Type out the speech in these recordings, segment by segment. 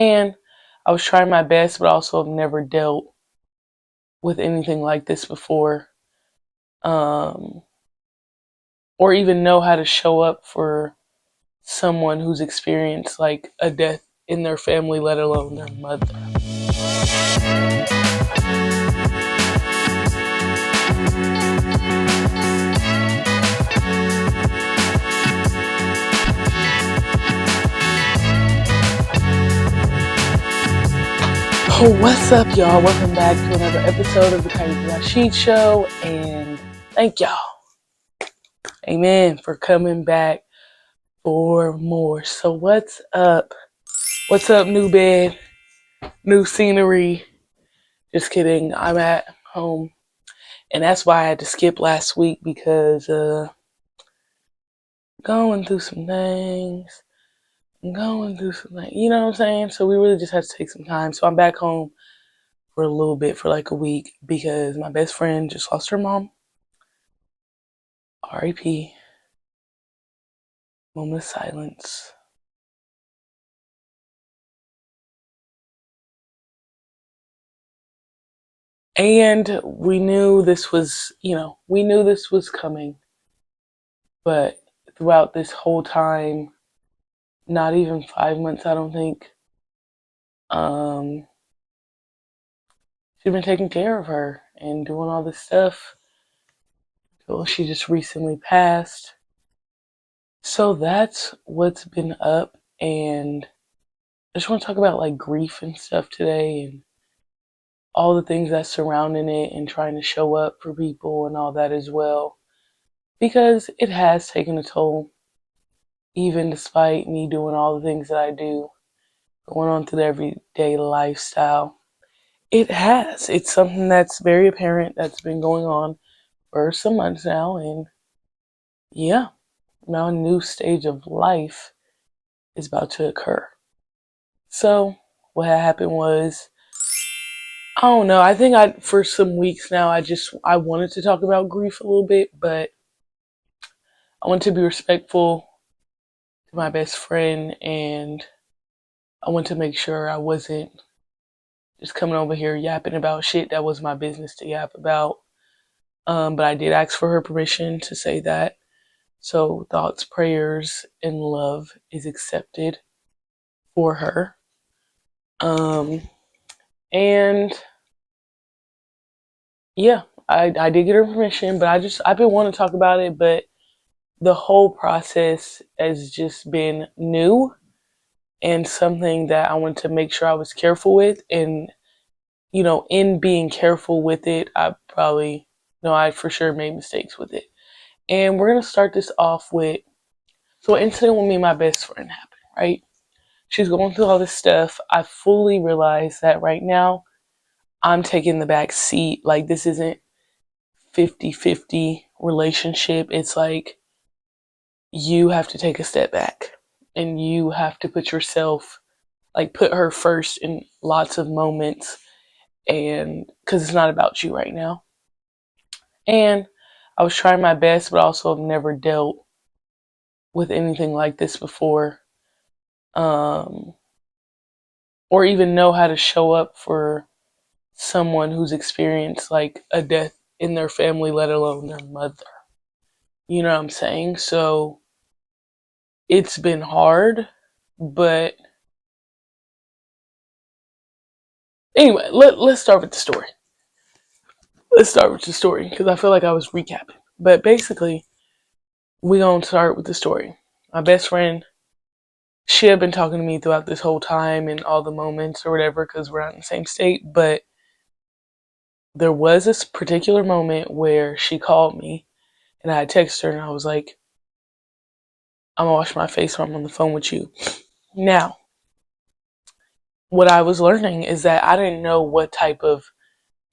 And I was trying my best, but also have never dealt with anything like this before, um, or even know how to show up for someone who's experienced like a death in their family, let alone their mother. Oh, what's up, y'all? Welcome back to another episode of the Crazy Rashid Show, and thank y'all, amen, for coming back for more. So, what's up? What's up, new bed, new scenery? Just kidding. I'm at home, and that's why I had to skip last week because going through some things, you know what I'm saying? So we really just had to take some time. So I'm back home for a little bit, for like a week, because my best friend just lost her mom. R.I.P. Moment of silence. And we knew this was, coming. But throughout this whole time, not even 5 months, I don't think, um, she's been taking care of her and doing all this stuff. Well, she just recently passed. So that's what's been up, and I just want to talk about like grief and stuff today, and all the things that's surrounding it, and trying to show up for people and all that as well, because it has taken a toll, even despite me doing all the things that I do, going on through the everyday lifestyle. It has. It's something that's very apparent, that's been going on for some months now, and yeah, now a new stage of life is about to occur. So what had happened was, I don't know, I think for some weeks now, I wanted to talk about grief a little bit, but I wanted to be respectful to my best friend, and I wanted to make sure I wasn't just coming over here yapping about shit that was my business to yap about. But I did ask for her permission to say that. So thoughts, prayers, and love is accepted for her. And yeah, I did get her permission, but I've been wanting to talk about it, but the whole process has just been new and something that I wanted to make sure I was careful with. And, in being careful with it, I for sure made mistakes with it. And we're going to start this off with, so an incident with me and my best friend happened, right? She's going through all this stuff. I fully realize that right now I'm taking the back seat. Like, this isn't 50-50 relationship. It's like, you have to take a step back, and you have to put her first in lots of moments, and because it's not about you right now. And I was trying my best, but also have never dealt with anything like this before, um, or even know how to show up for someone who's experienced like a death in their family, let alone their mother. You know what I'm saying? So it's been hard, but anyway, let's start with the story. Let's start with the story, because I feel like I was recapping. But basically, we're going to start with the story. My best friend, she had been talking to me throughout this whole time and all the moments or whatever, because we're not in the same state. But there was this particular moment where she called me, and I had texted her, and I was like, I'm going to wash my face when I'm on the phone with you. Now, what I was learning is that I didn't know what type of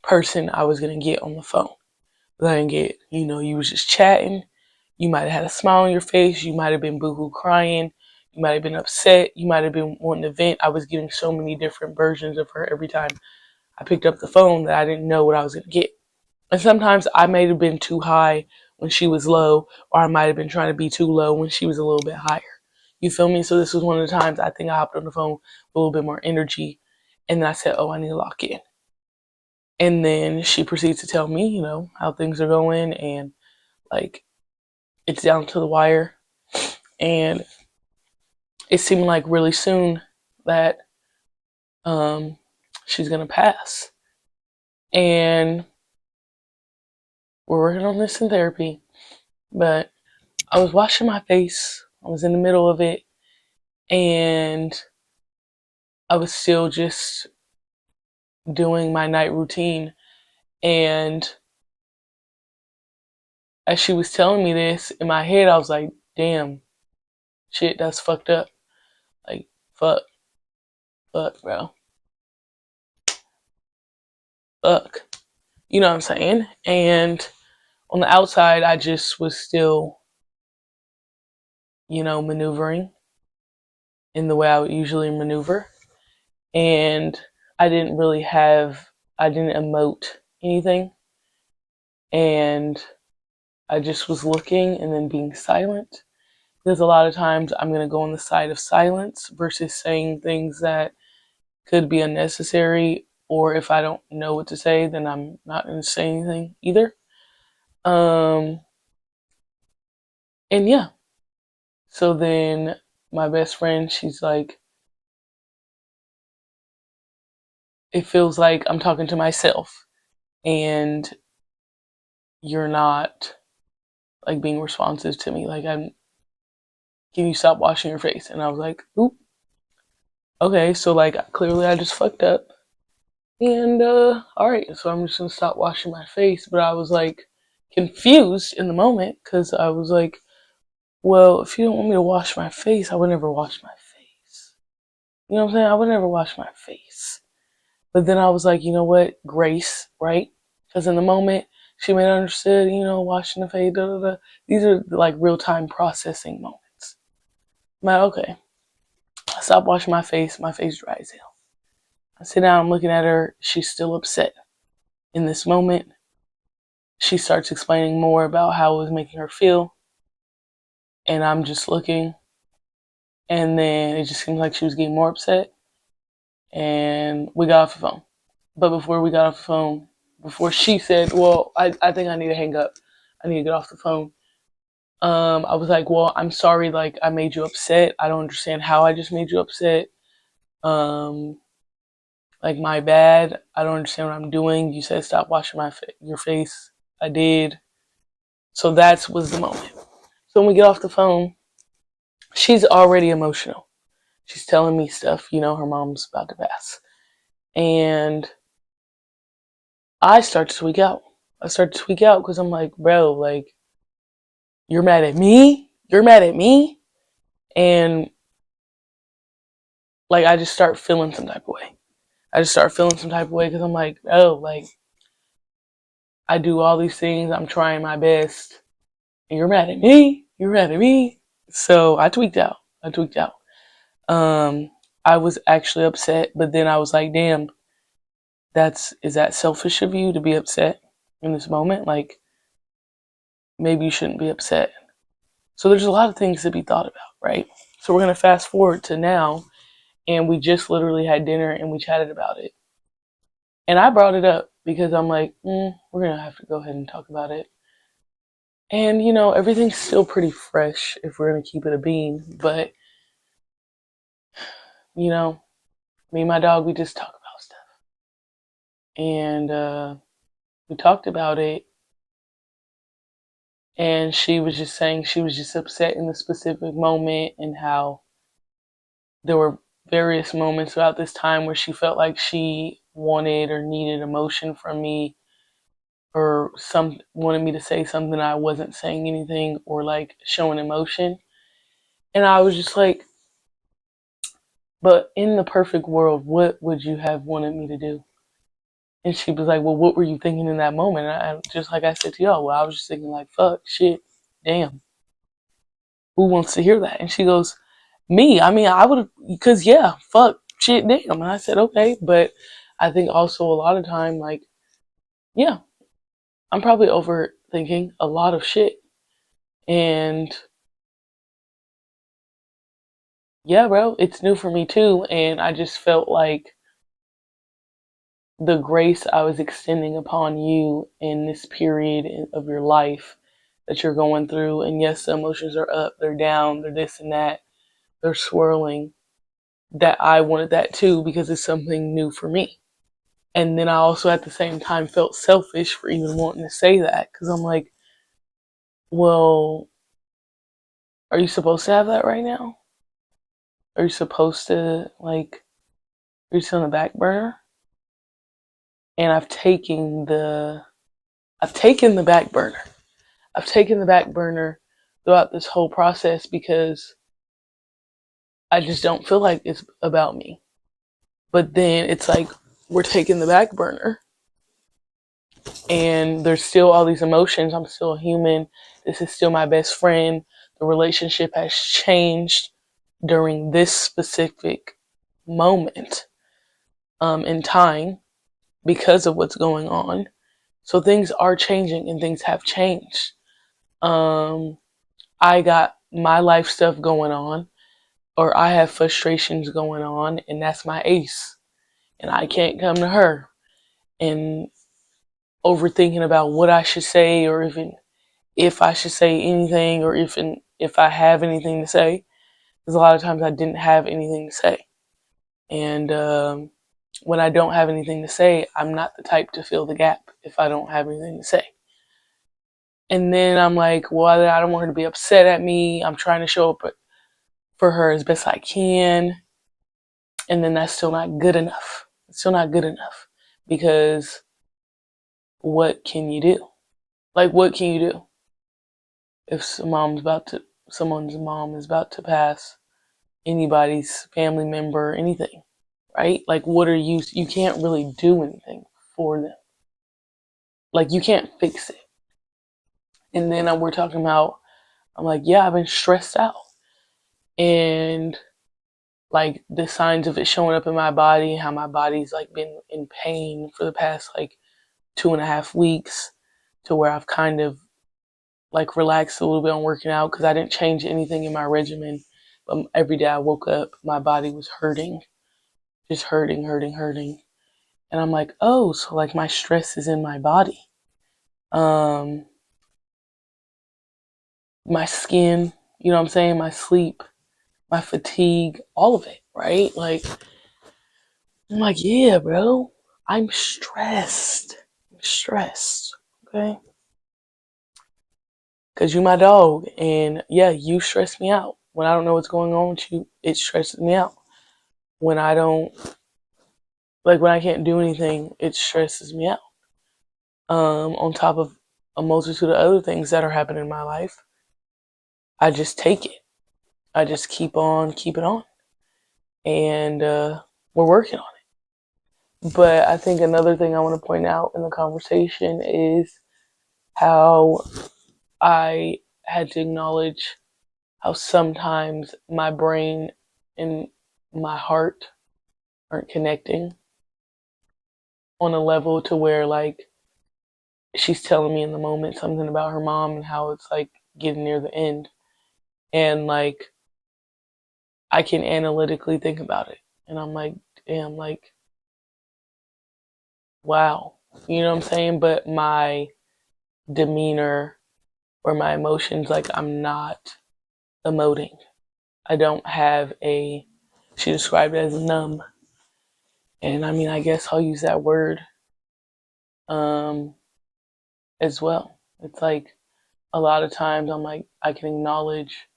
person I was going to get on the phone. I didn't get, you was just chatting. You might have had a smile on your face. You might have been boohoo crying. You might have been upset. You might have been wanting to vent. I was getting so many different versions of her every time I picked up the phone that I didn't know what I was going to get. And sometimes I may have been too high when she was low, or I might have been trying to be too low when she was a little bit higher. You feel me? So this was one of the times I think I hopped on the phone with a little bit more energy. And then I said, oh, I need to lock in. And then she proceeds to tell me, how things are going, and like it's down to the wire. And it seemed like really soon that she's gonna pass. And we're working on this in therapy. But I was washing my face. I was in the middle of it, and I was still just doing my night routine. And as she was telling me this, in my head, I was like, damn, shit, that's fucked up. Like, fuck, bro. Fuck. You know what I'm saying? And on the outside, I just was still, maneuvering in the way I would usually maneuver. And I didn't I didn't emote anything. And I just was looking and then being silent. Because a lot of times I'm going to go on the side of silence versus saying things that could be unnecessary. Or if I don't know what to say, then I'm not going to say anything either. And yeah. So then my best friend, she's like, it feels like I'm talking to myself and you're not like being responsive to me. Like, can you stop washing your face? And I was like, oop, okay. So like, clearly I just fucked up. And, all right. So I'm just going to stop washing my face. But I was like confused in the moment because I was like, well, if you don't want me to wash my face, I would never wash my face. You know what I'm saying? I would never wash my face. But then I was like, you know what? Grace, right? Because in the moment, she may have understood, washing the face, da da da. These are like real time processing moments. I'm like, okay. I stop washing my face dry as hell. I sit down, I'm looking at her, she's still upset. In this moment, she starts explaining more about how it was making her feel. And I'm just looking. And then it just seemed like she was getting more upset. And we got off the phone. But before we got off the phone, before she said, well, I think I need to hang up. I need to get off the phone. I was like, well, I'm sorry, like, I made you upset. I don't understand how I just made you upset. Um, like, my bad. I don't understand what I'm doing. You said stop washing your face. I did. So that was the moment. So when we get off the phone, she's already emotional. She's telling me stuff, her mom's about to pass. And I start to tweak out. I start to tweak out because I'm like, bro, like, you're mad at me? You're mad at me? And like, I just start feeling some type of way. Because I'm like, oh, like, I do all these things. I'm trying my best. And you're mad at me? You're mad at me? So I tweaked out. Um, I was actually upset, but then I was like, damn, is that selfish of you to be upset in this moment? Like, maybe you shouldn't be upset. So there's a lot of things to be thought about, right? So we're going to fast forward to now, and we just literally had dinner and we chatted about it. And I brought it up because I'm like, we're going to have to go ahead and talk about it. And, everything's still pretty fresh if we're going to keep it a bean. But, me and my dog, we just talk about stuff. And we talked about it. And she was just saying she was just upset in the specific moment, and how there were various moments throughout this time where she felt like she wanted or needed emotion from me, or wanted me to say something, I wasn't saying anything, or like showing emotion. And I was just like, but in the perfect world, what would you have wanted me to do? And she was like, well, what were you thinking in that moment? And just like I said to y'all, well, I was just thinking like, fuck, shit, damn. Who wants to hear that? And she goes, me. I mean, I would have, because yeah, fuck, shit, damn. And I said, okay. But I think also a lot of time, like, yeah, I'm probably overthinking a lot of shit. And yeah, bro, it's new for me too. And I just felt like the grace I was extending upon you in this period of your life that you're going through. And yes, the emotions are up, they're down, they're this and that, they're swirling. That I wanted that too because it's something new for me. And then I also at the same time felt selfish for even wanting to say that because I'm like, well, are you supposed to have that right now? Are you supposed to like, are you still on the back burner? And I've taken the back burner. I've taken the back burner throughout this whole process because I just don't feel like it's about me. But then it's like we're taking the back burner and there's still all these emotions. I'm still a human. This is still my best friend. The relationship has changed during this specific moment in time because of what's going on. So things are changing and things have changed. Um, I got my life stuff going on, or I have frustrations going on, and that's my ace. And I can't come to her and overthinking about what I should say, or even if I should say anything, or if I have anything to say. Because a lot of times I didn't have anything to say, and when I don't have anything to say, I'm not the type to fill the gap if I don't have anything to say. And then I'm like, well, I don't want her to be upset at me. I'm trying to show up for her as best I can. And then that's still not good enough. It's still not good enough because what can you do? Like, what can you do if someone's mom is about to pass, anybody's family member, anything, right? Like, you can't really do anything for them. Like, you can't fix it. And then we're talking about, I'm like, yeah, I've been stressed out. And like the signs of it showing up in my body, how my body's like been in pain for the past like 2.5 weeks, to where I've kind of like relaxed a little bit on working out because I didn't change anything in my regimen. But every day I woke up, my body was hurting, just hurting, hurting, hurting. And I'm like, oh, so like my stress is in my body. Um, my skin, you know what I'm saying? My sleep, my fatigue, all of it, right? Like, I'm like, yeah, bro, I'm stressed. I'm stressed, okay? Because you my dog, and yeah, you stress me out. When I don't know what's going on with you, it stresses me out. When I don't, like, when I can't do anything, it stresses me out. On top of a multitude of other things that are happening in my life, I just take it. I just keep on keeping on. And we're working on it. But I think another thing I want to point out in the conversation is how I had to acknowledge how sometimes my brain and my heart aren't connecting on a level to where like she's telling me in the moment something about her mom and how it's like getting near the end, and like I can analytically think about it and I'm like, damn, like, wow, you know what I'm saying? But my demeanor or my emotions, like, I'm not emoting. I don't have a, she described it as numb. And I mean, I guess I'll use that word um, as well. It's like a lot of times I'm like, I can acknowledge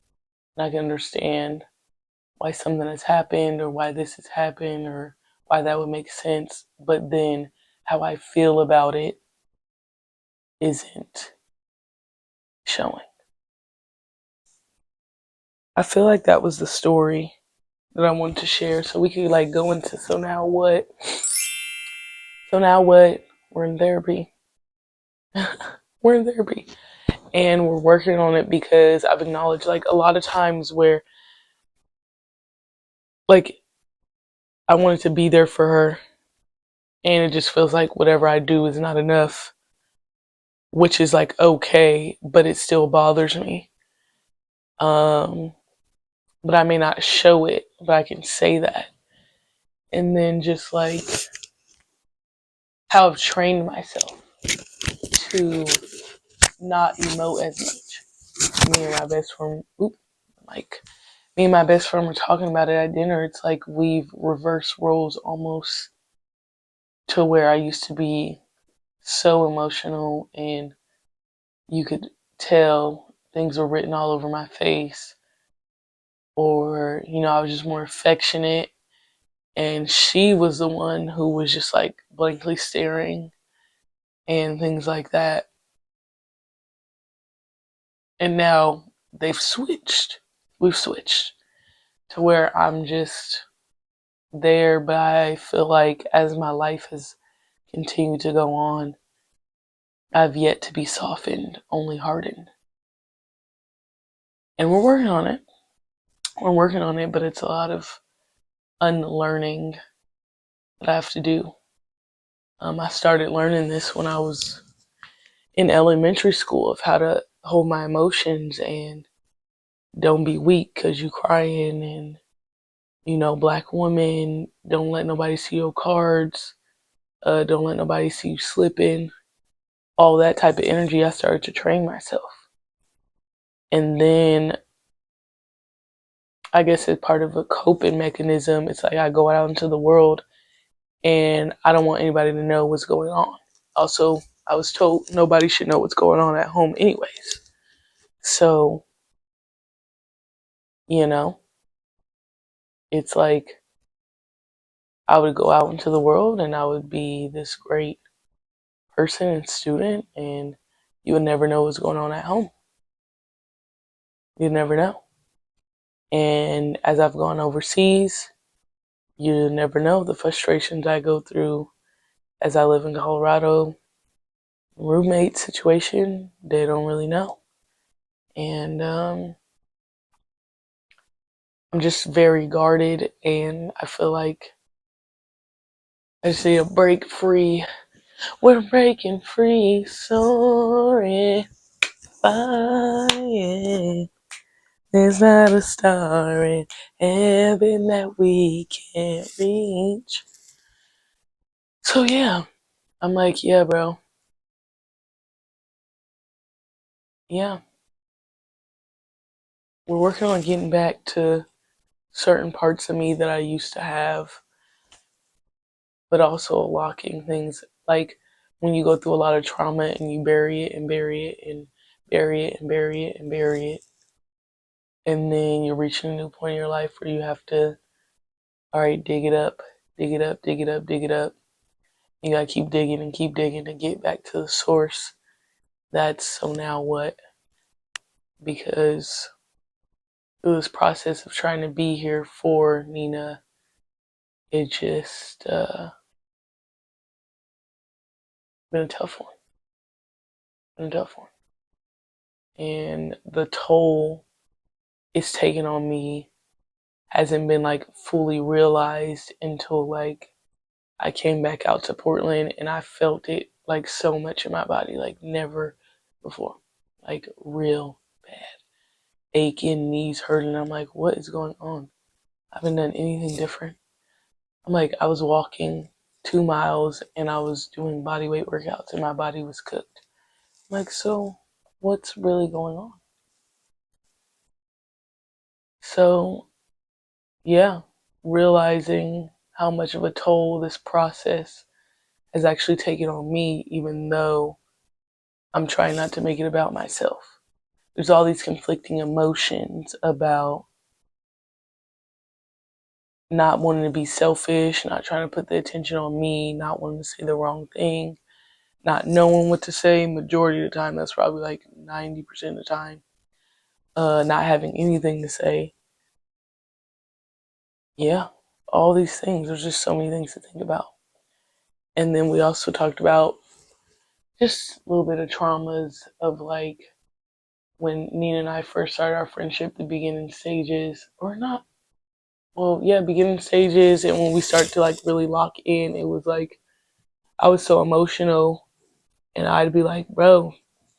and I can understand why something has happened or why this has happened or why that would make sense. But then how I feel about it isn't showing. I feel like that was the story that I wanted to share. So we could like go into, so now what? So now what? We're in therapy. We're in therapy. And we're working on it because I've acknowledged like a lot of times where like I wanted to be there for her and it just feels like whatever I do is not enough, which is like okay, but it still bothers me. Um but I may not show it, but I can say that. And then just like how I've trained myself to not emote as much. Me and my best friend, like me and my best friend were talking about it at dinner. It's like we've reversed roles almost to where I used to be so emotional and you could tell things were written all over my face, or I was just more affectionate, and she was the one who was just like blankly staring and things like that. And now we've switched to where I'm just there, but I feel like as my life has continued to go on, I've yet to be softened, only hardened. And we're working on it. We're working on it, but it's a lot of unlearning that I have to do. I started learning this when I was in elementary school of how to hold my emotions and don't be weak because you crying, and black woman, don't let nobody see your cards, don't let nobody see you slipping, all that type of energy. I started to train myself. And then I guess it's part of a coping mechanism. It's like I go out into the world and I don't want anybody to know what's going on. Also, I was told nobody should know what's going on at home anyways. So, you know, it's like I would go out into the world and I would be this great person and student, and you would never know what's going on at home. You'd never know. And as I've gone overseas, you never know the frustrations I go through as I live in Colorado. Roommate situation, they don't really know. And I'm just very guarded, and I feel like I just need to break free. We're breaking free, sorry. Fire. There's not a star in heaven that we can't reach. So yeah, I'm like, yeah, bro. Yeah, we're working on getting back to certain parts of me that I used to have, but also locking things. Like when you go through a lot of trauma and you bury it and bury it and bury it and bury it and bury it, and then you're reaching a new point in your life where you have to, all right, dig it up, dig it up, dig it up, dig it up. You gotta keep digging to get back to the source. That's so now what? Because through this process of trying to be here for Nina, it just been a tough one. Been a tough one. And the toll it's taken on me hasn't been like fully realized until like I came back out to Portland and I felt it like so much in my body, like never before. Like real bad. Aching, knees hurting. I'm like, what is going on? I haven't done anything different. I'm like, I was walking 2 miles and I was doing body weight workouts and my body was cooked. I'm like, so what's really going on? So, yeah, realizing how much of a toll this process has actually taken on me, even though I'm trying not to make it about myself. There's all these conflicting emotions about not wanting to be selfish, not trying to put the attention on me, not wanting to say the wrong thing, not knowing what to say. Majority of the time, that's probably like 90% of the time. Not having anything to say. Yeah, all these things. There's just so many things to think about. And then we also talked about just a little bit of traumas of like when Nina and I first started our friendship, the beginning stages, or not. Well, yeah, beginning stages, and when we start to like really lock in, it was like I was so emotional, and I'd be like, "Bro,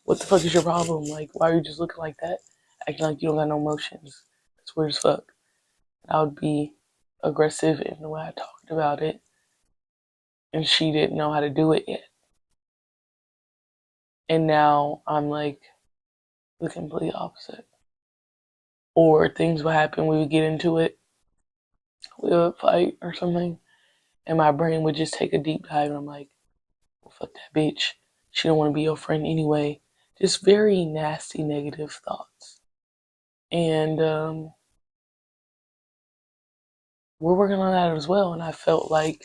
what the fuck is your problem? Like, why are you just looking like that, acting like you don't got no emotions? That's weird as fuck." I would be aggressive in the way I talked about it, and she didn't know how to do it yet. And now I'm like the complete opposite. Or things would happen, we would get into it, we would fight or something, and my brain would just take a deep dive, and I'm like, well, fuck that bitch. She don't want to be your friend anyway. Just very nasty, negative thoughts. And we're working on that as well. And I felt like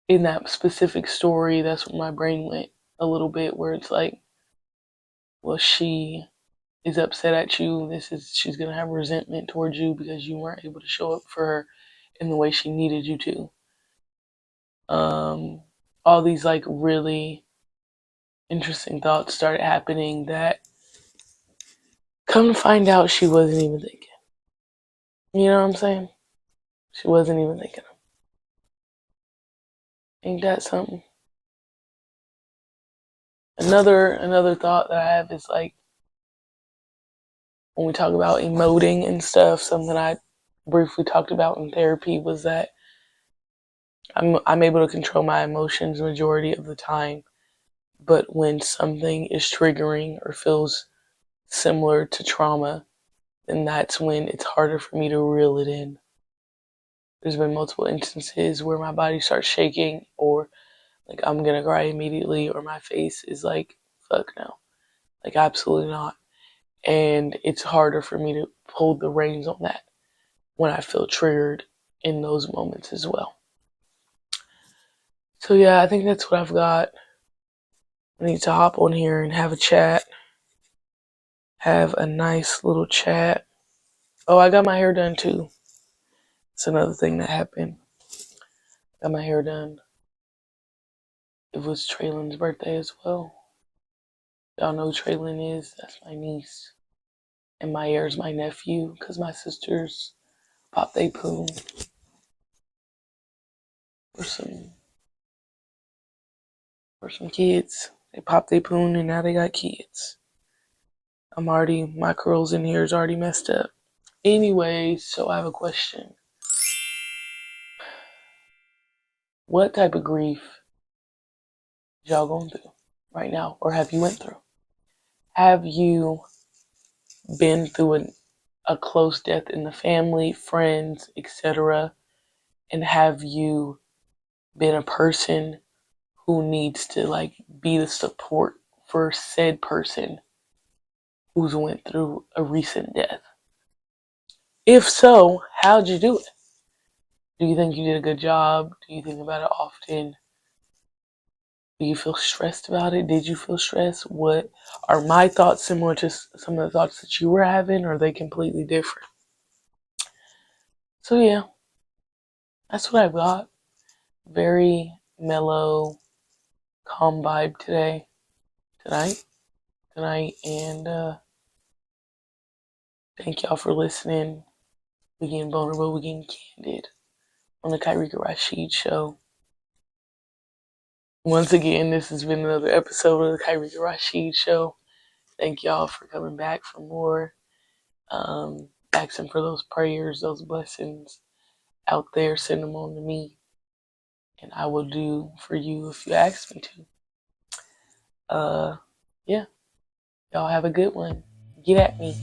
in that specific story, that's where my brain went a little bit, where it's like, well, she is upset at you. She's gonna have resentment towards you because you weren't able to show up for her in the way she needed you to. All these like really interesting thoughts started happening that, come to find out, she wasn't even thinking. You know what I'm saying? She wasn't even thinking. Ain't that something? Another thought that I have is like, when we talk about emoting and stuff, something I briefly talked about in therapy was that I'm able to control my emotions majority of the time, but when something is triggering or feels similar to trauma, then that's when it's harder for me to reel it in. There's been multiple instances where my body starts shaking, or like I'm gonna cry immediately, or my face is like, fuck no. Like, absolutely not. And it's harder for me to hold the reins on that when I feel triggered in those moments as well. So yeah, I think that's what I've got. I need to hop on here and have a chat. Have a nice little chat. Oh, I got my hair done too. It's another thing that happened. Got my hair done. It was Traylin's birthday as well. Y'all know who Traylin is. That's my niece. And Myers, my nephew, because my sisters popped they poon for some kids. They popped they poon and now they got kids. My curls in here is already messed up. Anyway, so I have a question. What type of grief is y'all going through right now, or have you went through? Have you been through a close death in the family, friends, etc.? And have you been a person who needs to like be the support for said person who's went through a recent death? If so, how'd you do it? Do you think you did a good job? Do you think about it often? Do you feel stressed about it? Did you feel stressed? What are my thoughts similar to some of the thoughts that you were having, or are they completely different? So yeah, that's what I got. Very mellow, calm vibe tonight, and thank y'all for listening. We getting vulnerable, we getting candid on the Kyreka Rashid Show. Once again, this has been another episode of the Kyreka Rashid Show. Thank y'all for coming back for more. Asking for those prayers, those blessings out there. Send them on to me, and I will do for you if you ask me to. Yeah. Y'all have a good one. Get at me.